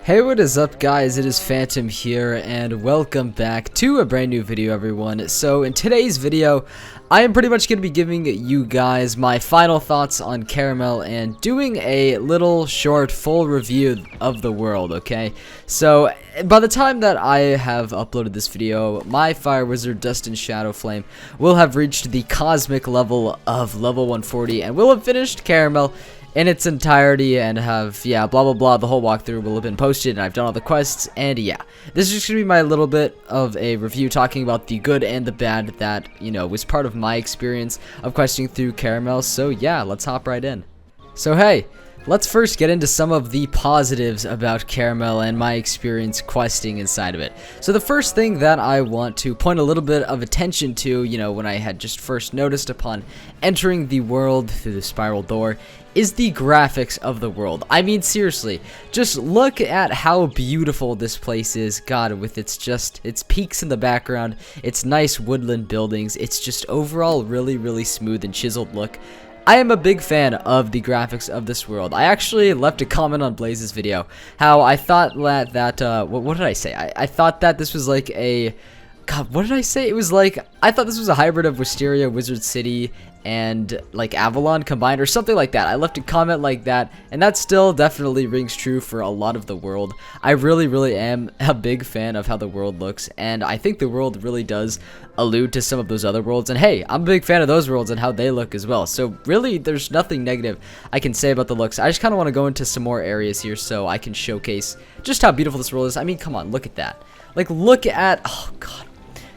Hey, what is up guys, it is Phantom here and welcome back to a brand new video everyone. So in today's video, I am pretty much going to be giving you guys my final thoughts on Karamelle and doing a little short full review of the world, okay? So by the time that I have uploaded this video, my Fire Wizard Dust and Shadow Flame will have reached the cosmic level of level 140 and will have finished Karamelle in its entirety and have, blah blah blah, the whole walkthrough will have been posted and I've done all the quests, and this is just gonna be my little bit of a review talking about the good and the bad that, was part of my experience of questing through Karamelle. So yeah, let's hop right in. So hey, let's first get into some of the positives about Karamelle and my experience questing inside of it. So the first thing that I want to point a little bit of attention to, when I had just first noticed upon entering the world through the spiral door, is the graphics of the world. I mean, seriously, just look at how beautiful this place is. God, with its peaks in the background, its nice woodland buildings, it's just overall really smooth and chiseled look. I am a big fan of the graphics of this world. I actually left a comment on Blaze's video how I thought that what did I say? I thought that this was like a, God, what did I say? It was like, I thought this was a hybrid of Wisteria, Wizard City, and like Avalon combined or something like that. I left a comment like that, and that still definitely rings true for a lot of the world. I really am a big fan of how the world looks, and I think the world really does allude to some of those other worlds, and hey, I'm a big fan of those worlds and how they look as well. So really, there's nothing negative I can say about the looks. I just kind of want to go into some more areas here so I can showcase just how beautiful this world is. I mean, come on, look at that. Like, look at, oh God.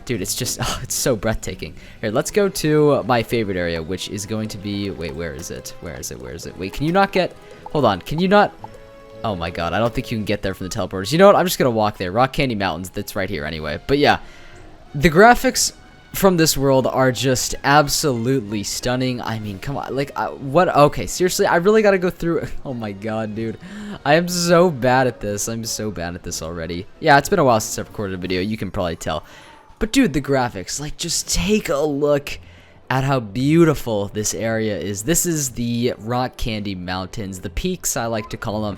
Dude, it's just, it's so breathtaking. Here, let's go to my favorite area, which is going to be, wait, where is it? Where is it? Wait, can you not get, hold on, can you not, oh my God, I don't think you can get there from the teleporters. You know what, I'm just gonna walk there. Rock Candy Mountains, that's right here anyway. But yeah, the graphics from this world are just absolutely stunning. I mean, come on, like, what, okay, seriously, I really gotta go through, oh my God, dude. I am so bad at this. I'm so bad at this already. Yeah, it's been a while since I've recorded a video, you can probably tell. But dude, the graphics, like, just take a look at how beautiful this area is. This is the Rock Candy Mountains, the peaks I like to call them.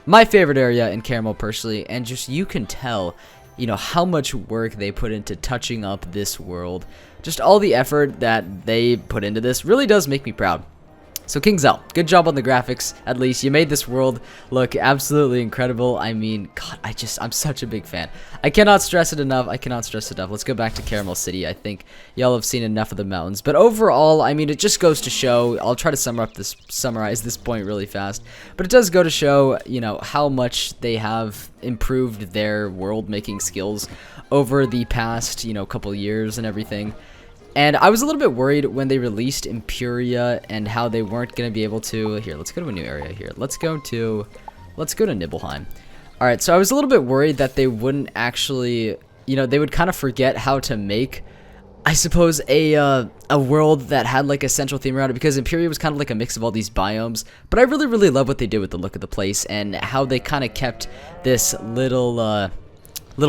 My favorite area in Karamelle personally, and just you can tell, how much work they put into touching up this world. Just all the effort that they put into this really does make me proud. So KingZell, good job on the graphics, at least. You made this world look absolutely incredible. I mean, God, I'm such a big fan. I cannot stress it enough. Let's go back to Karamelle City. I think y'all have seen enough of the mountains. But overall, I mean, it just goes to show, I'll try to summarize this point really fast. But it does go to show, how much they have improved their world-making skills over the past, couple years and everything. And I was a little bit worried when they released Imperia and how they weren't going to be able to... Here, let's go to a new area here. Let's go to Nibelheim. Alright, so I was a little bit worried that they wouldn't actually... they would kind of forget how to make, I suppose, a world that had like a central theme around it, because Imperia was kind of like a mix of all these biomes. But I really love what they did with the look of the place and how they kind of kept this little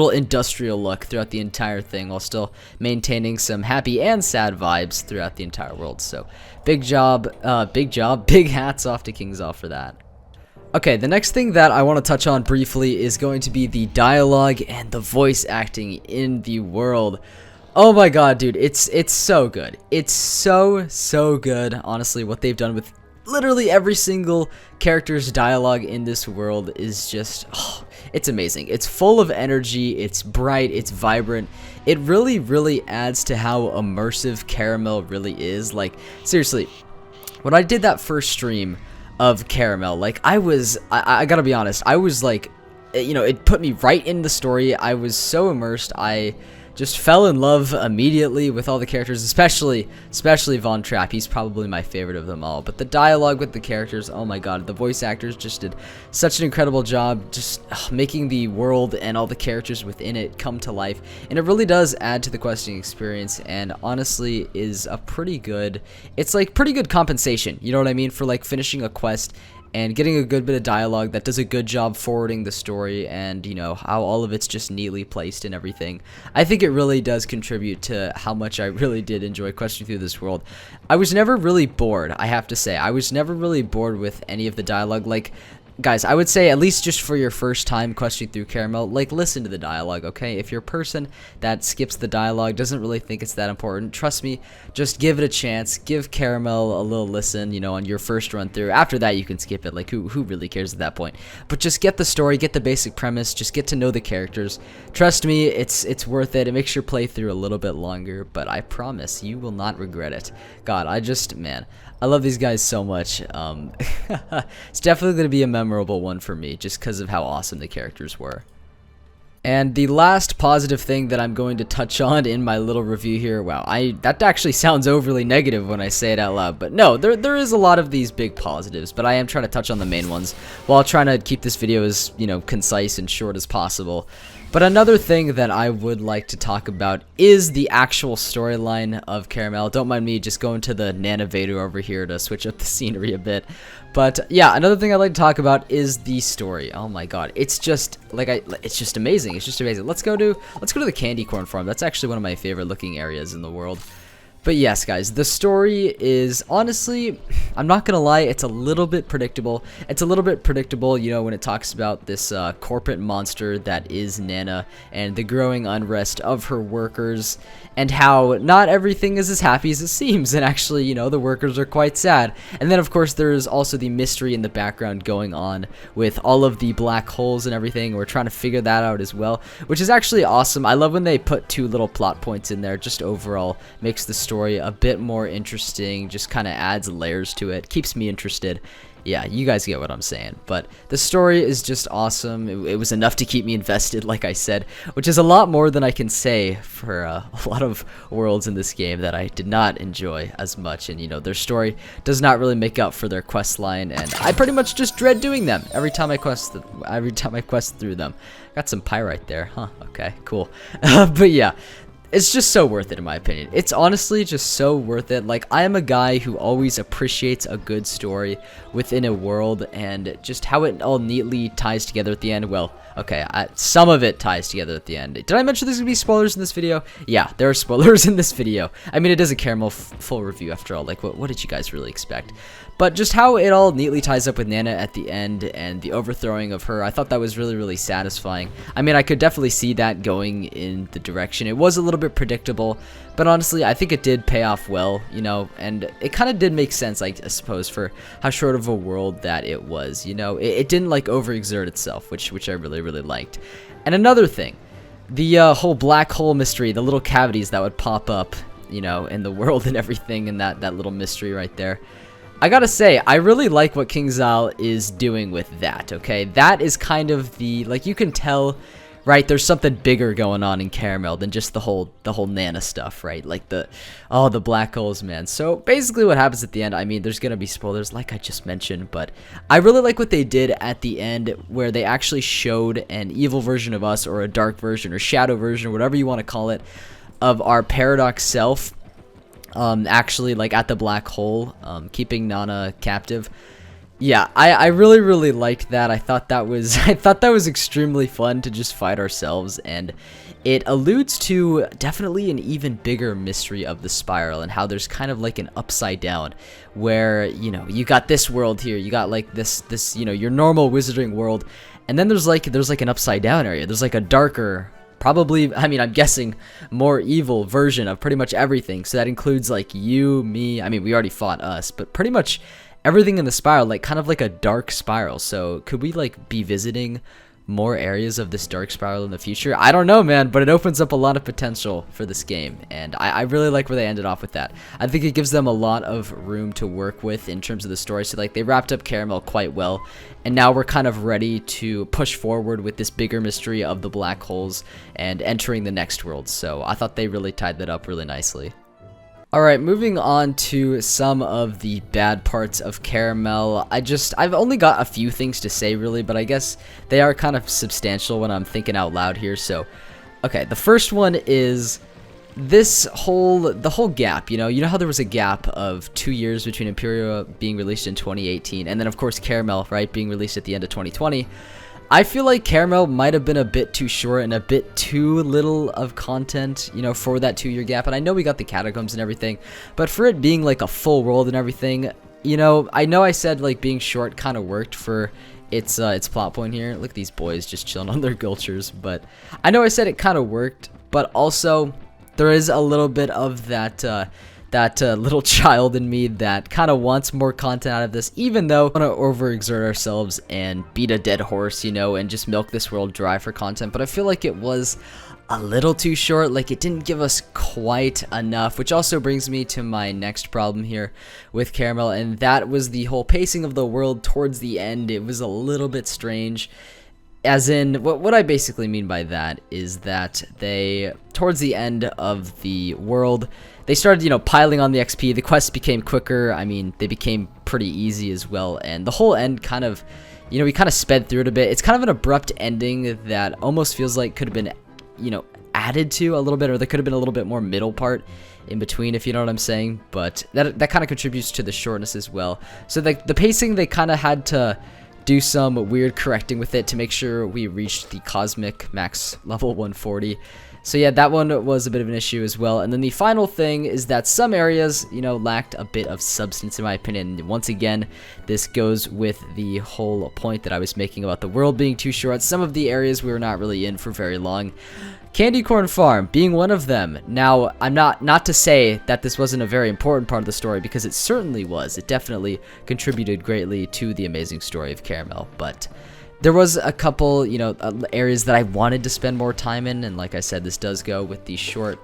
industrial look throughout the entire thing while still maintaining some happy and sad vibes throughout the entire world. So big hats off to KingZell for that. Okay, the next thing that I want to touch on briefly is going to be the dialogue and the voice acting in the world. Oh my God, dude, it's so good. It's so good, honestly. What they've done with literally every single character's dialogue in this world is just, it's amazing. It's full of energy, it's bright, it's vibrant. It really adds to how immersive Karamelle really is. Like, seriously, when I did that first stream of Karamelle, like, I gotta be honest, I was like, it put me right in the story. I was so immersed. I just fell in love immediately with all the characters, especially Von Trapp. He's probably my favorite of them all. But the dialogue with the characters, oh my God, the voice actors just did such an incredible job just making the world and all the characters within it come to life. And it really does add to the questing experience, and honestly is a pretty good, it's like pretty good compensation, you know what I mean, for like finishing a quest and getting a good bit of dialogue that does a good job forwarding the story, and how all of it's just neatly placed and everything. I think it really does contribute to how much I really did enjoy questing through this world. I was never really bored, I have to say. I was never really bored with any of the dialogue. Like, guys, I would say at least just for your first time questing through Karamelle, like, listen to the dialogue, okay? If you're a person that skips the dialogue, doesn't really think it's that important, trust me, just give it a chance. Give Karamelle a little listen, you know, on your first run through. After that, you can skip it. Like, who really cares at that point? But just get the story, get the basic premise, just get to know the characters. Trust me, it's worth it. It makes your playthrough a little bit longer, but I promise you will not regret it. God, man, I love these guys so much. It's definitely going to be a memorable one for me just because of how awesome the characters were. And the last positive thing that I'm going to touch on in my little review here, wow, that actually sounds overly negative when I say it out loud, but no, there is a lot of these big positives, but I am trying to touch on the main ones while trying to keep this video as, you know, concise and short as possible. But another thing that I would like to talk about is the actual storyline of Karamelle. Don't mind me just going to the Nanovator over here to switch up the scenery a bit. But yeah, another thing I'd like to talk about is the story. Oh my god, it's just it's just amazing. It's just amazing. Let's go to the candy corn farm. That's actually one of my favorite looking areas in the world. But yes, guys, the story is, honestly, I'm not gonna lie, it's a little bit predictable. It's a little bit predictable, you know, when it talks about this corporate monster that is Nana and the growing unrest of her workers and how not everything is as happy as it seems, and actually, you know, the workers are quite sad. And then, of course, there's also the mystery in the background going on with all of the black holes and everything. We're trying to figure that out as well, which is actually awesome. I love when they put 2 little plot points in there. Just overall makes the story a bit more interesting, just kind of adds layers to it, keeps me interested. Yeah, you guys get what I'm saying. But the story is just awesome. It was enough to keep me invested, like I said, which is a lot more than I can say for a lot of worlds in this game that I did not enjoy as much. And, you know, their story does not really make up for their quest line, and I pretty much just dread doing them every time I quest through them. Got some pyrite there, huh? Okay, cool. But yeah, it's just so worth it in my opinion. It's honestly just so worth it. Like, I am a guy who always appreciates a good story within a world, and just how it all neatly ties together at the end. Well, okay, some of it ties together at the end. Did I mention there's gonna be spoilers in this video? Yeah, there are spoilers in this video. I mean, it is a Karamelle full review after all. Like, what did you guys really expect? But just how it all neatly ties up with Nana at the end and the overthrowing of her, I thought that was really, really satisfying. I mean, I could definitely see that going in the direction. It was a little bit predictable, but honestly, I think it did pay off well, you know, and it kind of did make sense, I suppose, for how short of a world that it was, you know. It didn't, like, overexert itself, which I really, really liked. And another thing, the whole black hole mystery, the little cavities that would pop up, you know, in the world and everything, and that little mystery right there. I gotta say, I really like what King Zal is doing with that, okay? That is kind of the, like, you can tell, right, there's something bigger going on in Karamelle than just the whole Nana stuff, right? Like the black holes, man. So basically what happens at the end, I mean, there's gonna be spoilers like I just mentioned, but I really like what they did at the end where they actually showed an evil version of us, or a dark version, or shadow version, or whatever you want to call it, of our Paradox self. Actually, like, at the black hole, keeping Nana captive. Yeah, I really, really liked that. I thought that was extremely fun to just fight ourselves, and it alludes to definitely an even bigger mystery of the spiral, and how there's kind of like an upside down where, you know, you got this world here, you got like this, you know, your normal wizarding world, and then there's like an upside down area. There's like a darker, probably, I mean, I'm guessing more evil version of pretty much everything. So that includes like you, me, I mean, we already fought us, but pretty much everything in the spiral, like kind of like a dark spiral. So could we like be visiting more areas of this dark spiral in the future? I don't know, man, but it opens up a lot of potential for this game, and I really like where they ended off with that. I think it gives them a lot of room to work with in terms of the story. So like, they wrapped up Karamelle quite well, and now we're kind of ready to push forward with this bigger mystery of the black holes and entering the next world. So I thought they really tied that up really nicely. Alright, moving on to some of the bad parts of Karamelle. I've only got a few things to say really, but I guess they are kind of substantial when I'm thinking out loud here. So, okay, the first one is the whole gap, you know how there was a gap of 2 years between Imperia being released in 2018, and then of course Karamelle, right, being released at the end of 2020. I feel like Karamelle might have been a bit too short and a bit too little of content, you know, for that 2-year gap. And I know we got the catacombs and everything, but for it being like a full world and everything, you know I said like being short kind of worked for its plot point here. Look at these boys just chilling on their gulchers. But I know I said it kind of worked, but also there is a little bit of that little child in me that kind of wants more content out of this, even though we want to overexert ourselves and beat a dead horse, you know, and just milk this world dry for content. But I feel like it was a little too short, like it didn't give us quite enough, which also brings me to my next problem here with Karamelle, and that was the whole pacing of the world towards the end. It was a little bit strange. As in, what I basically mean by that is that they, towards the end of the world, they started, you know, piling on the XP. The quests became quicker. I mean, they became pretty easy as well. And the whole end kind of, you know, we kind of sped through it a bit. It's kind of an abrupt ending that almost feels like could have been, you know, added to a little bit, or there could have been a little bit more middle part in between, if you know what I'm saying. But that kind of contributes to the shortness as well. So the pacing, they kind of had to do some weird correcting with it to make sure we reached the cosmic max level 140. So yeah, that one was a bit of an issue as well. And then the final thing is that some areas, you know, lacked a bit of substance in my opinion. Once again, this goes with the whole point that I was making about the world being too short. Some of the areas we were not really in for very long. Candy Corn Farm being one of them. Now, I'm not to say that this wasn't a very important part of the story, because it certainly was. It definitely contributed greatly to the amazing story of Karamelle, but there was a couple, you know, areas that I wanted to spend more time in, and like I said, this does go with the short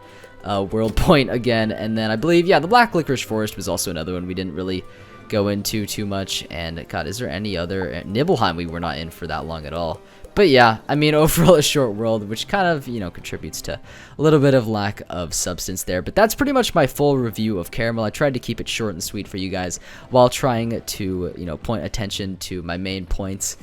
world point again. And then I believe, yeah, the Black Licorice Forest was also another one we didn't really go into too much. And God, is there any other? Nibelheim we were not in for that long at all. But yeah, I mean, overall a short world, which kind of, you know, contributes to a little bit of lack of substance there. But that's pretty much my full review of Karamelle. I tried to keep it short and sweet for you guys while trying to, you know, point attention to my main points,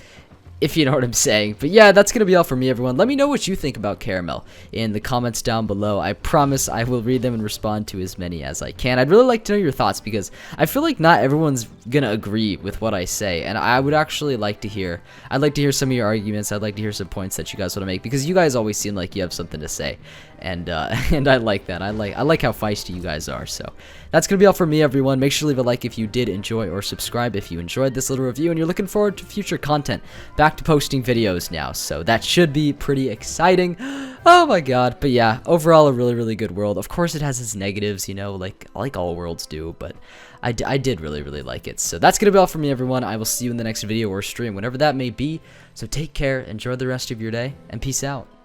if you know what I'm saying. But yeah, that's going to be all for me, everyone. Let me know what you think about Karamelle in the comments down below. I promise I will read them and respond to as many as I can. I'd really like to know your thoughts, because I feel like not everyone's going to agree with what I say, and I would actually like to hear, I'd like to hear some of your arguments. I'd like to hear some points that you guys want to make, because you guys always seem like you have something to say, and and I like that. I like how feisty you guys are. So that's going to be all for me, everyone. Make sure to leave a like if you did enjoy, or subscribe if you enjoyed this little review and you're looking forward to future content. Back to posting videos now, so that should be pretty exciting. Oh my god. But yeah, overall a really good world. Of course it has its negatives, you know, like all worlds do, but I did really like it. So that's gonna be all for me, everyone. I will see you in the next video or stream, whenever that may be. So take care, enjoy the rest of your day, and peace out.